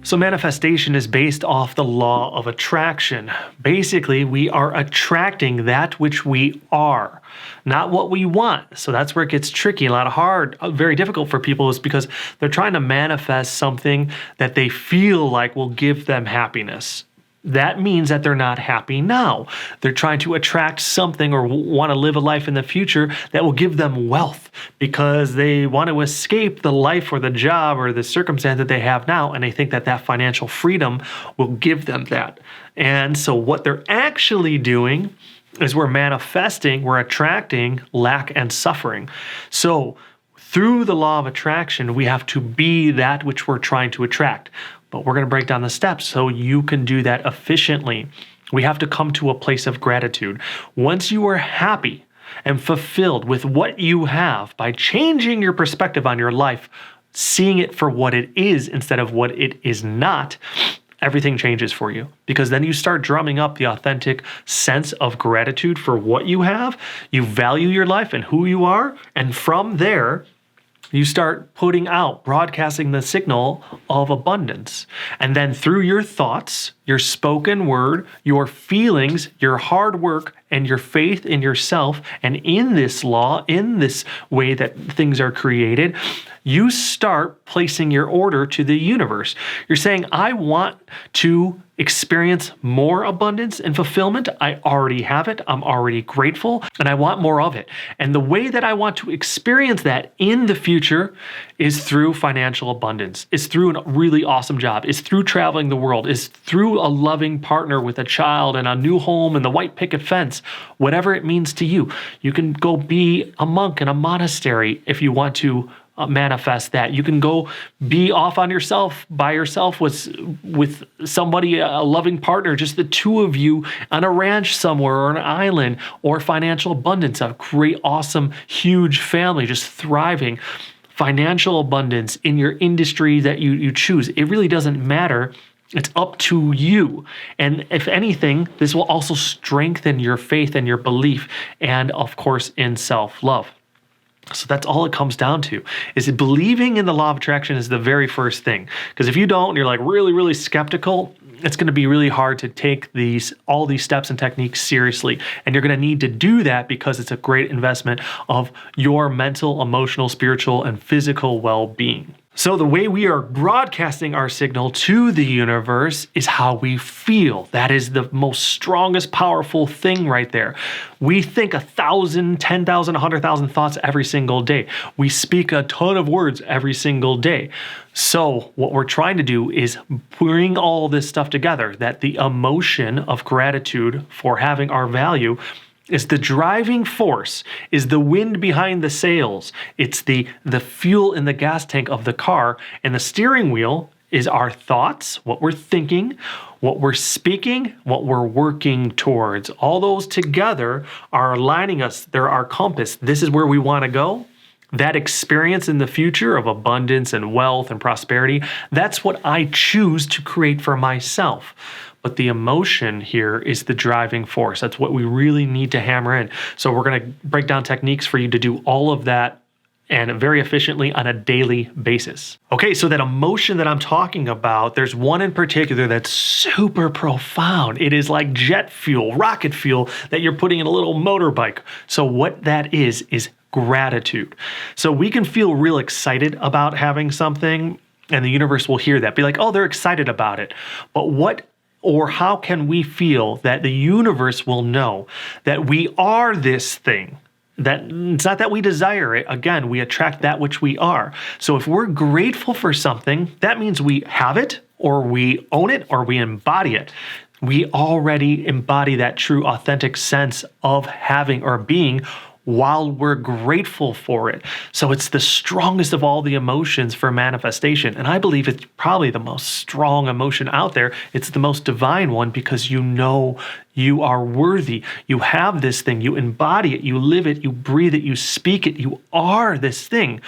So manifestation is based off the law of attraction. Basically, we are attracting that which we are, not what we want. So that's where it gets tricky, a lot of hard, very difficult for people is because they're trying to manifest something that they feel like will give them happiness. That means that they're not happy now. They're trying to attract something or want to live a life in the future that will give them wealth because they want to escape the life or the job or the circumstance that they have now, and they think that that financial freedom will give them that. And so what they're actually doing is we're manifesting, we're attracting lack and suffering. So through the law of attraction, we have to be that which we're trying to attract. But we're going to break down the steps so you can do that efficiently. We have to come to a place of gratitude. Once you are happy and fulfilled with what you have by changing your perspective on your life, seeing it for what it is instead of what it is not, everything changes for you. Because then you start drumming up the authentic sense of gratitude for what you have. You value your life and who you are. And from there, you start putting out, broadcasting the signal of abundance. And then through your thoughts, your spoken word, your feelings, your hard work, and your faith in yourself, and in this law, in this way that things are created, you start placing your order to the universe. You're saying, I want to experience more abundance and fulfillment. I already have it. I'm already grateful, and I want more of it. And the way that I want to experience that in the future is through financial abundance, is through a really awesome job, is through traveling the world, is through a loving partner with a child and a new home and the white picket fence, whatever it means to you. You can go be a monk in a monastery if you want to manifest that. You can go be off on yourself, by yourself with somebody, a loving partner, just the two of you on a ranch somewhere or an island, or financial abundance, a great, awesome, huge family, just thriving. Financial abundance in your industry that you choose. It really doesn't matter. It's up to you. And if anything, this will also strengthen your faith and your belief, and of course, in self-love. So that's all it comes down to, is that believing in the law of attraction is the very first thing. Because if you don't, you're like really, really skeptical, it's going to be really hard to take all these steps and techniques seriously. And you're going to need to do that because it's a great investment of your mental, emotional, spiritual, and physical well-being. So the way we are broadcasting our signal to the universe is how we feel. That is the most strongest, powerful thing right there. We think 1,000, 10,000, 100,000 thoughts every single day. We speak a ton of words every single day. So what we're trying to do is bring all this stuff together, that the emotion of gratitude for having our value is the driving force, is the wind behind the sails. It's the fuel in the gas tank of the car, and the steering wheel is our thoughts, what we're thinking, what we're speaking, what we're working towards. All those together are aligning us. They're our compass. This is where we want to go. That experience in the future of abundance and wealth and prosperity, that's what I choose to create for myself. But the emotion here is the driving force. That's what we really need to hammer in. So we're going to break down techniques for you to do all of that, and very efficiently on a daily basis. Okay, so that emotion that I'm talking about, there's one in particular that's super profound. It is like jet fuel, rocket fuel that you're putting in a little motorbike. So what that is gratitude. So we can feel real excited about having something, and the universe will hear that. Be like, oh, they're excited about it. But what or how can we feel that the universe will know that we are this thing? That it's not that we desire it. Again, we attract that which we are. So if we're grateful for something, that means we have it, or we own it, or we embody it. We already embody that true, authentic sense of having or being while we're grateful for it. So it's the strongest of all the emotions for manifestation. And I believe it's probably the most strong emotion out there. It's the most divine one because you know you are worthy. You have this thing. You embody it. You live it. You breathe it. You speak it. You are this thing.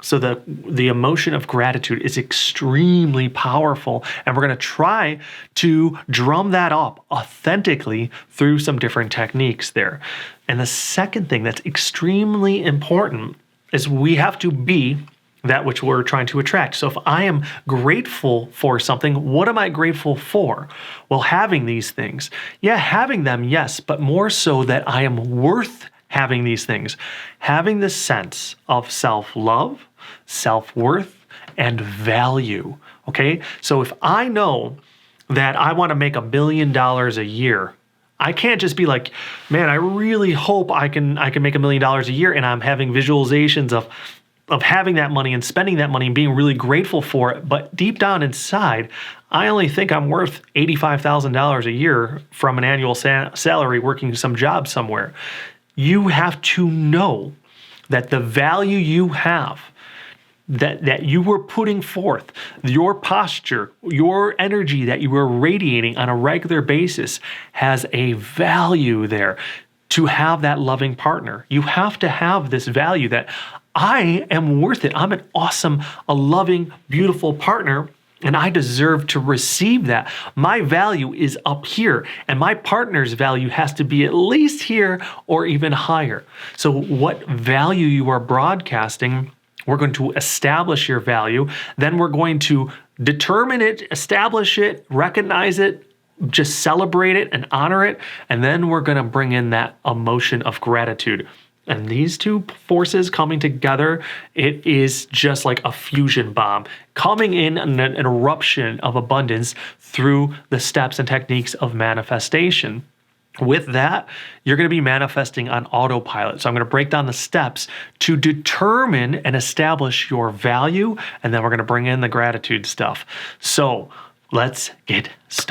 So the emotion of gratitude is extremely powerful, and we're going to try to drum that up authentically through some different techniques there. And the second thing that's extremely important is we have to be that which we're trying to attract. So if I am grateful for something, what am I grateful for? Well, having these things. Yeah, having them, yes, but more so that I am worth having these things. Having the sense of self-love, self-worth, and value. Okay? So if I know that I want to make $1 billion a year, I can't just be like, man, I really hope I can make $1 million a year, and I'm having visualizations of having that money and spending that money and being really grateful for it. But deep down inside, I only think I'm worth $85,000 a year from an annual salary working some job somewhere. You have to know that the value you have, that you were putting forth, your posture, your energy that you were radiating on a regular basis has a value there to have that loving partner. You have to have this value that I am worth it. I'm an awesome, a loving, beautiful partner, and I deserve to receive that. My value is up here, and my partner's value has to be at least here or even higher. So what value you are broadcasting, we're going to establish your value. Then we're going to determine it, establish it, recognize it, just celebrate it and honor it. And then we're going to bring in that emotion of gratitude. And these two forces coming together, it is just like a fusion bomb coming in an eruption of abundance through the steps and techniques of manifestation. With that, you're going to be manifesting on autopilot. So I'm going to break down the steps to determine and establish your value, and then we're going to bring in the gratitude stuff. So let's get started.